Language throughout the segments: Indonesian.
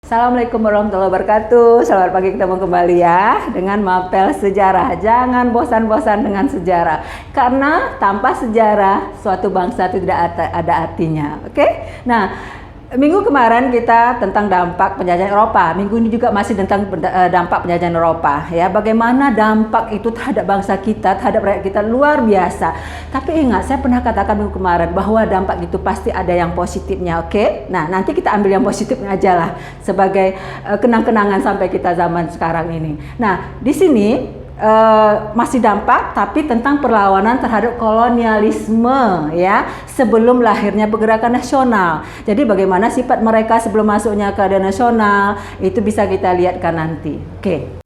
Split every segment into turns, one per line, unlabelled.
Assalamualaikum warahmatullahi wabarakatuh. Selamat pagi, ketemu kembali ya dengan Mapel Sejarah. Jangan bosan-bosan dengan sejarah, karena tanpa sejarah suatu bangsa itu tidak ada artinya. Oke? Nah, minggu kemarin kita tentang dampak penjajahan Eropa. Minggu ini juga masih tentang dampak penjajahan Eropa ya. Bagaimana dampak itu terhadap bangsa kita, terhadap rakyat kita luar biasa. Tapi ingat, saya pernah katakan minggu kemarin bahwa dampak itu pasti ada yang positifnya, oke? Nah, nanti kita ambil yang positifnya aja lah sebagai kenang-kenangan sampai kita zaman sekarang ini. Nah, di sini masih dampak tapi tentang perlawanan terhadap kolonialisme ya, sebelum lahirnya pergerakan nasional. Jadi bagaimana sifat mereka sebelum masuknya keadaan nasional itu bisa kita lihatkan nanti. Oke.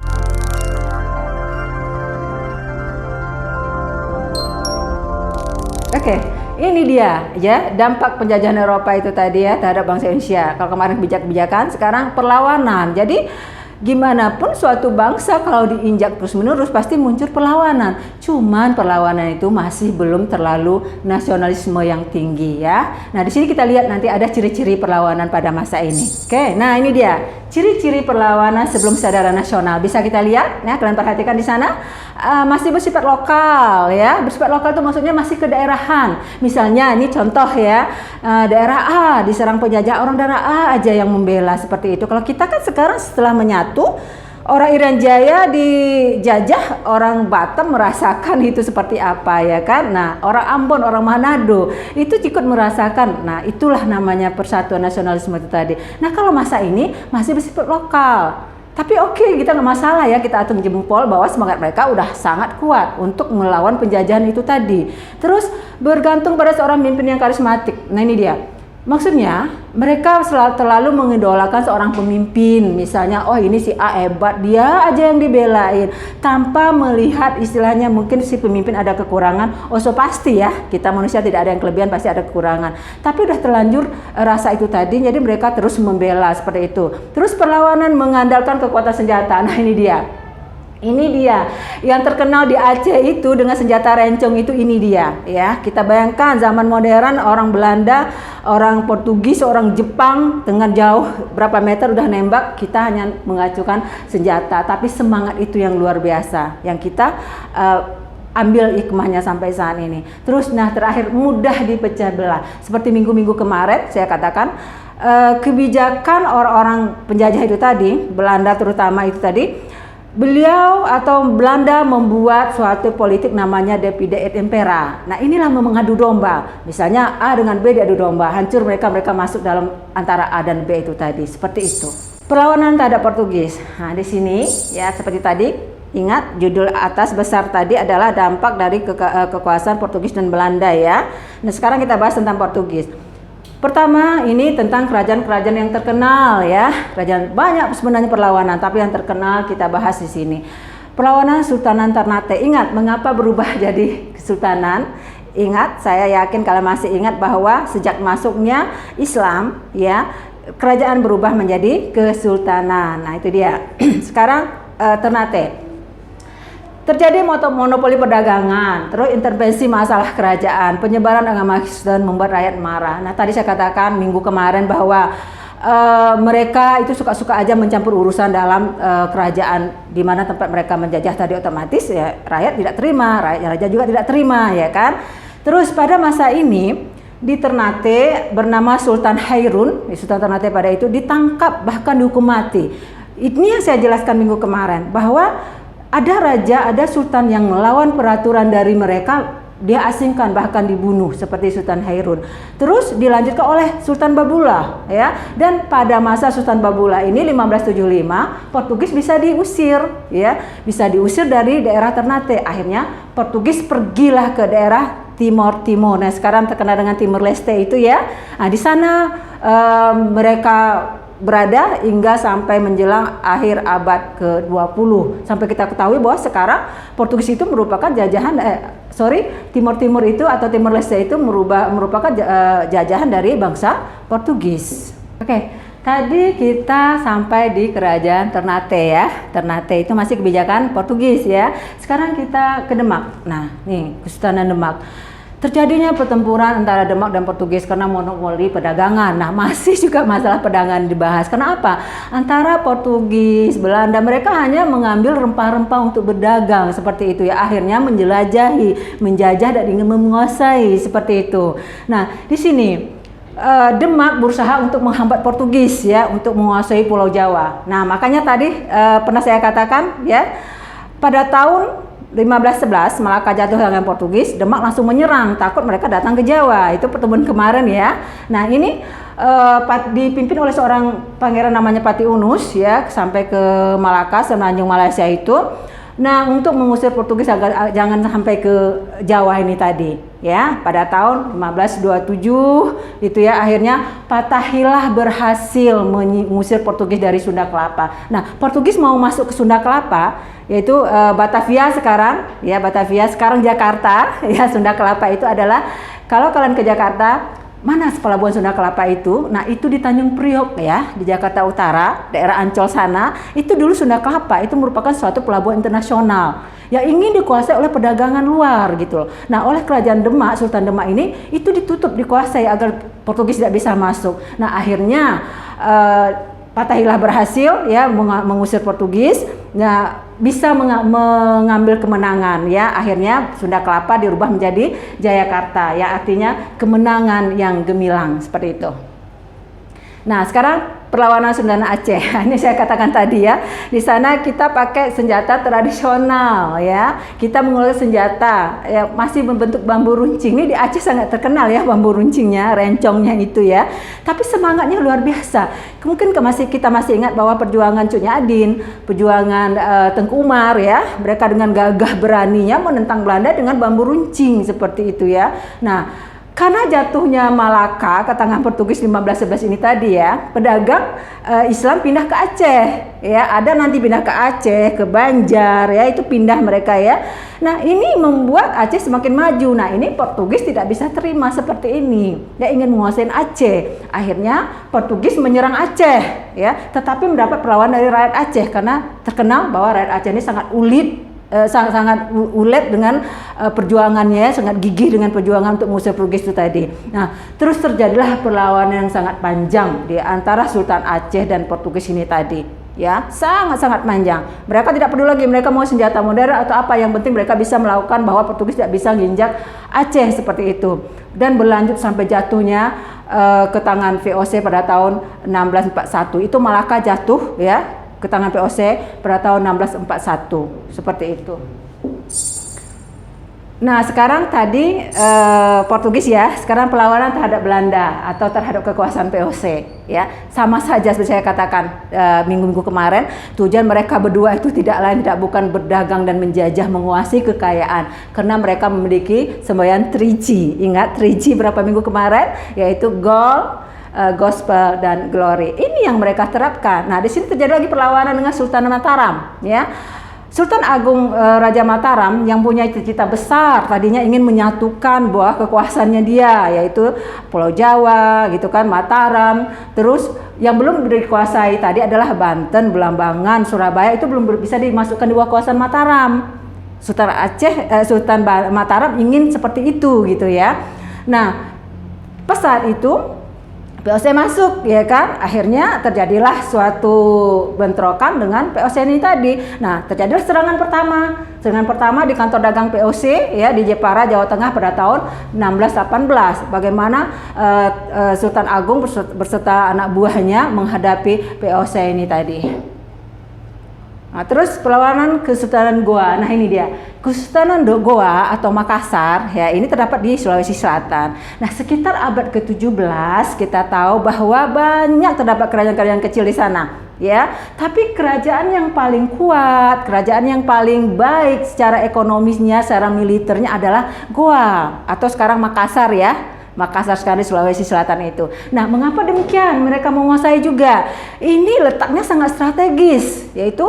Oke, ini dia ya dampak penjajahan Eropa itu tadi ya terhadap bangsa Indonesia. Kalau kemarin kebijakan, sekarang perlawanan. Jadi gimana pun suatu bangsa kalau diinjak terus-menerus pasti muncul perlawanan. Cuman perlawanan itu masih belum terlalu nasionalisme yang tinggi ya. Nah, di sini kita lihat nanti ada ciri-ciri perlawanan pada masa ini. Oke, nah ini dia ciri-ciri perlawanan sebelum kesadaran nasional. Bisa kita lihat ya, kalian perhatikan di sana masih bersifat lokal ya. Bersifat lokal itu maksudnya masih kedaerahan. Misalnya ini contoh ya, daerah A diserang penjajah, orang daerah A aja yang membela seperti itu. Kalau kita kan sekarang setelah menyatu, orang Irian Jaya dijajah, orang Batam merasakan itu seperti apa ya kan. Nah, orang Ambon, orang Manado itu ikut merasakan. Nah, itulah namanya persatuan nasionalisme itu tadi. Nah, kalau masa ini masih bersifat lokal. Tapi oke, kita nggak masalah ya, kita atur jempol bahwa semangat mereka udah sangat kuat untuk melawan penjajahan itu tadi. Terus bergantung pada seorang pemimpin yang karismatik. Nah, ini dia. Maksudnya mereka terlalu mengidolakan seorang pemimpin. Misalnya, oh ini si A hebat, dia aja yang dibelain, tanpa melihat istilahnya mungkin si pemimpin ada kekurangan. Oh so pasti ya, kita manusia tidak ada yang kelebihan, pasti ada kekurangan. Tapi udah terlanjur rasa itu tadi, jadi mereka terus membela seperti itu. Terus perlawanan mengandalkan kekuatan senjata. Nah, ini dia. Ini dia yang terkenal di Aceh itu dengan senjata rencong itu, ini dia ya. Kita bayangkan zaman modern, orang Belanda, orang Portugis, orang Jepang dengan jauh berapa meter udah nembak, kita hanya mengacukan senjata. Tapi semangat itu yang luar biasa yang kita ambil hikmahnya sampai saat ini. Terus nah terakhir, mudah dipecah belah. Seperti minggu-minggu kemarin saya katakan, kebijakan orang-orang penjajah itu tadi, Belanda terutama itu tadi, beliau atau Belanda membuat suatu politik namanya divide et impera. Nah, inilah mengadu domba. Misalnya A dengan B diadu domba, hancur mereka masuk dalam antara A dan B itu tadi. Seperti itu. Perlawanan terhadap Portugis. Nah, di sini ya seperti tadi, ingat judul atas besar tadi adalah dampak dari kekuasaan Portugis dan Belanda ya. Nah, sekarang kita bahas tentang Portugis. Pertama, ini tentang kerajaan-kerajaan yang terkenal ya. Kerajaan banyak sebenarnya perlawanan, tapi yang terkenal kita bahas di sini. Perlawanan Sultanan Ternate. Ingat mengapa berubah jadi kesultanan? Ingat, saya yakin kalau masih ingat bahwa sejak masuknya Islam ya, kerajaan berubah menjadi kesultanan. Nah, itu dia. Sekarang Ternate. Terjadi monopoli perdagangan, terus intervensi masalah kerajaan, penyebaran agama Kristen membuat rakyat marah. Nah, tadi saya katakan minggu kemarin bahwa mereka itu suka-suka aja mencampur urusan dalam kerajaan di mana tempat mereka menjajah tadi, otomatis ya rakyat tidak terima, raja juga tidak terima ya kan. Terus pada masa ini di Ternate bernama Sultan Hairun, Sultan Ternate pada itu ditangkap bahkan dihukum mati. Ini yang saya jelaskan minggu kemarin bahwa ada raja, ada sultan yang melawan peraturan dari mereka, dia asingkan bahkan dibunuh seperti Sultan Hairun. Terus dilanjutkan oleh Sultan Babula ya. Dan pada masa Sultan Babula ini 1575 Portugis bisa diusir ya, bisa diusir dari daerah Ternate. Akhirnya Portugis pergilah ke daerah Timor. Nah, sekarang terkenal dengan Timor Leste itu ya. Nah, di sana mereka berada hingga sampai menjelang akhir abad ke-20. Sampai kita ketahui bahwa sekarang Portugis itu merupakan jajahan Timur itu atau Timor Leste itu merupakan jajahan dari bangsa Portugis. Oke, tadi kita sampai di kerajaan Ternate ya. Ternate itu masih kebijakan Portugis ya. Sekarang kita ke Demak. Nah, nih Kesultanan Demak. terjadinya pertempuran antara Demak dan Portugis karena monopoli perdagangan. Nah, masih juga masalah perdagangan dibahas. Kenapa? Antara Portugis, Belanda, mereka hanya mengambil rempah-rempah untuk berdagang seperti itu ya. Akhirnya menjelajahi, menjajah dan ingin menguasai seperti itu. Nah, di sini Demak berusaha untuk menghambat Portugis ya, untuk menguasai Pulau Jawa. Nah, makanya tadi pernah saya katakan ya, pada tahun 1511 Malaka jatuh tangan Portugis, Demak langsung menyerang, takut mereka datang ke Jawa. Itu pertemuan kemarin ya. Nah, ini dipimpin oleh seorang pangeran namanya Pati Unus ya, sampai ke Malaka, semenanjung Malaysia itu. Nah, untuk mengusir Portugis agar jangan sampai ke Jawa ini tadi ya, pada tahun 1527 itu ya, akhirnya Fatahillah berhasil mengusir Portugis dari Sunda Kelapa. Nah, Portugis mau masuk ke Sunda Kelapa, yaitu Batavia sekarang ya, Batavia sekarang Jakarta ya. Sunda Kelapa itu adalah, kalau kalian ke Jakarta, mana pelabuhan Sunda Kelapa itu? Nah, itu di Tanjung Priok ya, di Jakarta Utara, daerah Ancol sana. Itu dulu Sunda Kelapa itu merupakan suatu pelabuhan internasional yang ingin dikuasai oleh perdagangan luar gitu loh. Nah, oleh kerajaan Demak, Sultan Demak ini itu ditutup, dikuasai agar Portugis tidak bisa masuk. Nah, akhirnya Fatahillah berhasil ya mengusir Portugis. Nah, bisa mengambil kemenangan ya. Akhirnya Sunda Kelapa dirubah menjadi Jayakarta ya, artinya kemenangan yang gemilang seperti itu. Nah, sekarang perlawanan Sunda dan Aceh. Ini saya katakan tadi ya. Di sana kita pakai senjata tradisional ya. Kita menggunakan senjata ya, masih membentuk bambu runcing. Ini di Aceh sangat terkenal ya bambu runcingnya, rencongnya itu ya. Tapi semangatnya luar biasa. Mungkin kita masih ingat bahwa perjuangan Cut Nyak-Dien, perjuangan Tengku Umar ya. Mereka dengan gagah beraninya menentang Belanda dengan bambu runcing seperti itu ya. Nah, karena jatuhnya Malaka ke tangan Portugis 1511 ini tadi ya, pedagang Islam pindah ke Aceh ya, ada nanti pindah ke Aceh, ke Banjar ya, itu pindah mereka ya. Nah, ini membuat Aceh semakin maju. Nah, ini Portugis tidak bisa terima seperti ini. Dia ingin menguasai Aceh. Akhirnya Portugis menyerang Aceh ya, tetapi mendapat perlawanan dari rakyat Aceh karena terkenal bahwa rakyat Aceh ini sangat sangat ulet dengan perjuangannya, sangat gigih dengan perjuangan untuk mengusir Portugis itu tadi. Nah, terus terjadilah perlawanan yang sangat panjang di antara Sultan Aceh dan Portugis ini tadi. Ya, sangat-sangat panjang. Mereka tidak peduli lagi mereka mau senjata modern atau apa, yang penting mereka bisa melakukan bahwa Portugis tidak bisa menginjak Aceh seperti itu. Dan berlanjut sampai jatuhnya ke tangan VOC pada tahun 1641. Itu Malaka jatuh ya ke tangan VOC pada tahun 1641 seperti itu. Nah, sekarang tadi Portugis ya, sekarang perlawanan terhadap Belanda atau terhadap kekuasaan VOC ya, sama saja seperti saya katakan minggu-minggu kemarin. Tujuan mereka berdua itu tidak lain tidak bukan berdagang dan menjajah, menguasai kekayaan, karena mereka memiliki semboyan 3G. Ingat 3G berapa minggu kemarin, yaitu gold, gospel dan glory. Ini yang mereka terapkan. Nah, di sini terjadi lagi perlawanan dengan Sultan Mataram ya. Sultan Agung Raja Mataram yang punya cita-cita besar, tadinya ingin menyatukan buah kekuasaannya dia, yaitu Pulau Jawa gitu kan, Mataram. Terus yang belum dikuasai tadi adalah Banten, Belambangan, Surabaya, itu belum bisa dimasukkan di bawah kekuasaan Mataram. Sultan Mataram ingin seperti itu gitu ya. Nah, pas saat itu VOC masuk ya kan, akhirnya terjadilah suatu bentrokan dengan VOC ini tadi. Nah, terjadilah serangan pertama di kantor dagang VOC ya di Jepara, Jawa Tengah pada tahun 1618. Bagaimana Sultan Agung berserta anak buahnya menghadapi VOC ini tadi. Nah, terus perlawanan Kesultanan Goa. Nah, ini dia. Kesultanan Goa atau Makassar ya, ini terdapat di Sulawesi Selatan. Nah, sekitar abad ke-17 kita tahu bahwa banyak terdapat kerajaan-kerajaan kecil di sana ya. Tapi kerajaan yang paling kuat, kerajaan yang paling baik secara ekonomisnya, secara militernya adalah Goa atau sekarang Makassar ya. Makassar sekarang di Sulawesi Selatan itu. Nah, mengapa demikian? Mereka menguasai juga. Ini letaknya sangat strategis, yaitu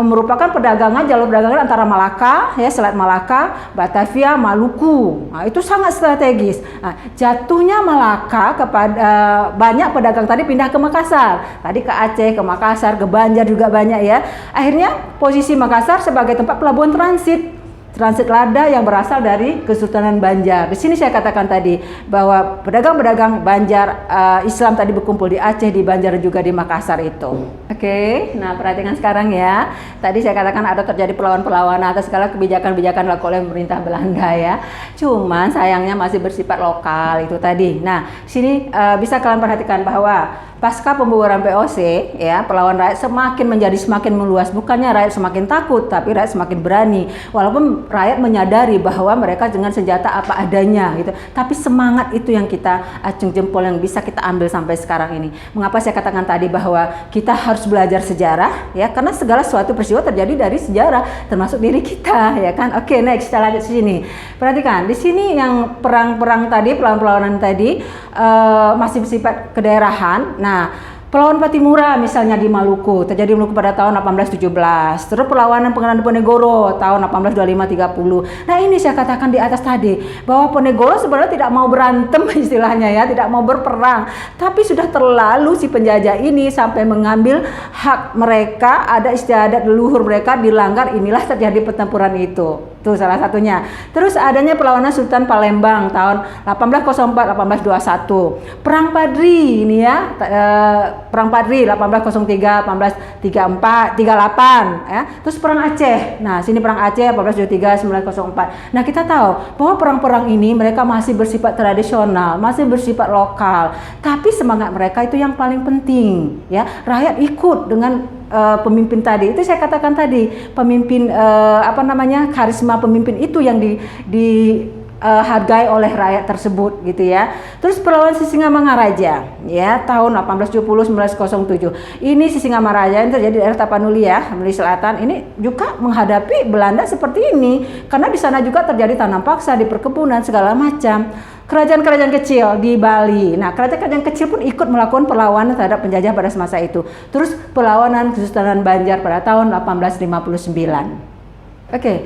merupakan perdagangan, jalur perdagangan antara Malaka, ya, Selat Malaka, Batavia, Maluku. Nah, itu sangat strategis. Nah, jatuhnya Malaka kepada banyak pedagang tadi pindah ke Makassar. Tadi ke Aceh, ke Makassar, ke Banjar juga banyak ya. Akhirnya posisi Makassar sebagai tempat pelabuhan transit. transit lada yang berasal dari Kesultanan Banjar. Di sini saya katakan tadi bahwa pedagang-pedagang Banjar Islam tadi berkumpul di Aceh, di Banjar juga di Makassar itu. Oke, nah perhatikan sekarang ya. Tadi saya katakan ada terjadi perlawanan-perlawanan atas segala kebijakan-kebijakan dilakukan oleh pemerintah Belanda ya. Cuman sayangnya masih bersifat lokal itu tadi. Nah, sini bisa kalian perhatikan bahwa pasca pembubaran VOC ya, perlawanan rakyat semakin meluas. Bukannya rakyat semakin takut, tapi rakyat semakin berani. Walaupun rakyat menyadari bahwa mereka dengan senjata apa adanya gitu. Tapi semangat itu yang kita acung jempol, yang bisa kita ambil sampai sekarang ini. Mengapa saya katakan tadi bahwa kita harus belajar sejarah ya, karena segala suatu peristiwa terjadi dari sejarah, termasuk diri kita ya kan. Oke, next kita lanjut sini. Perhatikan di sini yang perang-perang tadi, perlawanan tadi masih bersifat kedaerahan. Nah, perlawanan Patimura misalnya di Maluku terjadi di Maluku pada tahun 1817. Terus perlawanan pengenalan Ponegoro tahun 1825-30. Nah, ini saya katakan di atas tadi bahwa Ponegoro sebenarnya tidak mau berantem istilahnya ya, tidak mau berperang, tapi sudah terlalu si penjajah ini sampai mengambil hak mereka, ada istiadat leluhur mereka dilanggar, inilah terjadi pertempuran itu. Itu salah satunya. Terus adanya perlawanan Sultan Palembang tahun 1804-1821. Perang Padri ini ya, Perang Padri 1803, 1834, 38 ya. Terus perang Aceh. Nah, sini perang Aceh 1823, 1904. Nah, kita tahu bahwa perang-perang ini mereka masih bersifat tradisional, masih bersifat lokal. Tapi semangat mereka itu yang paling penting ya. Rakyat ikut dengan pemimpin tadi. Itu saya katakan tadi, pemimpin karisma pemimpin itu yang dihargai oleh rakyat tersebut gitu ya. Terus perlawanan Sisingamangaraja ya tahun 1870-1907. Ini Sisingamangaraja yang terjadi di daerah Tapanuli ya, Tapanuli Selatan. Ini juga menghadapi Belanda seperti ini karena di sana juga terjadi tanam paksa di perkebunan segala macam. Kerajaan-kerajaan kecil di Bali. Nah, kerajaan-kerajaan kecil pun ikut melakukan perlawanan terhadap penjajah pada masa itu. Terus perlawanan Kesultanan Banjar pada tahun 1859. Oke,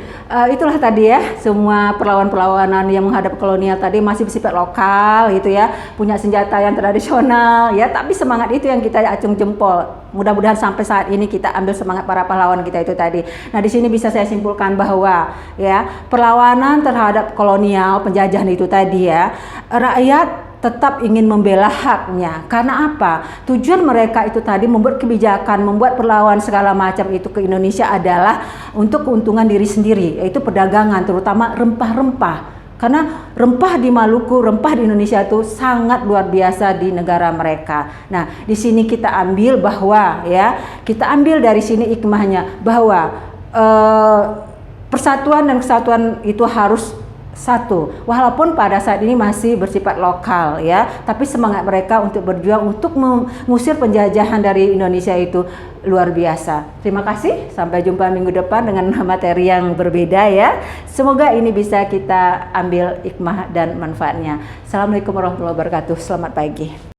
itulah tadi ya, semua perlawanan-perlawanan yang menghadap kolonial tadi masih bersifat lokal gitu ya, punya senjata yang tradisional ya, tapi semangat itu yang kita acung jempol. Mudah-mudahan sampai saat ini kita ambil semangat para pahlawan kita itu tadi. Nah, di sini bisa saya simpulkan bahwa ya, perlawanan terhadap kolonial penjajahan itu tadi ya, rakyat tetap ingin membela haknya. Karena apa? Tujuan mereka itu tadi membuat kebijakan, membuat perlawanan segala macam itu ke Indonesia adalah untuk keuntungan diri sendiri, yaitu perdagangan, terutama rempah-rempah. Karena rempah di Maluku, rempah di Indonesia itu sangat luar biasa di negara mereka. Nah, di sini kita ambil bahwa ya, kita ambil dari sini hikmahnya bahwa persatuan dan kesatuan itu harus satu, walaupun pada saat ini masih bersifat lokal ya, tapi semangat mereka untuk berjuang untuk mengusir penjajahan dari Indonesia itu luar biasa. Terima kasih, sampai jumpa minggu depan dengan materi yang berbeda ya. Semoga ini bisa kita ambil hikmah dan manfaatnya. Assalamualaikum warahmatullahi wabarakatuh. Selamat pagi.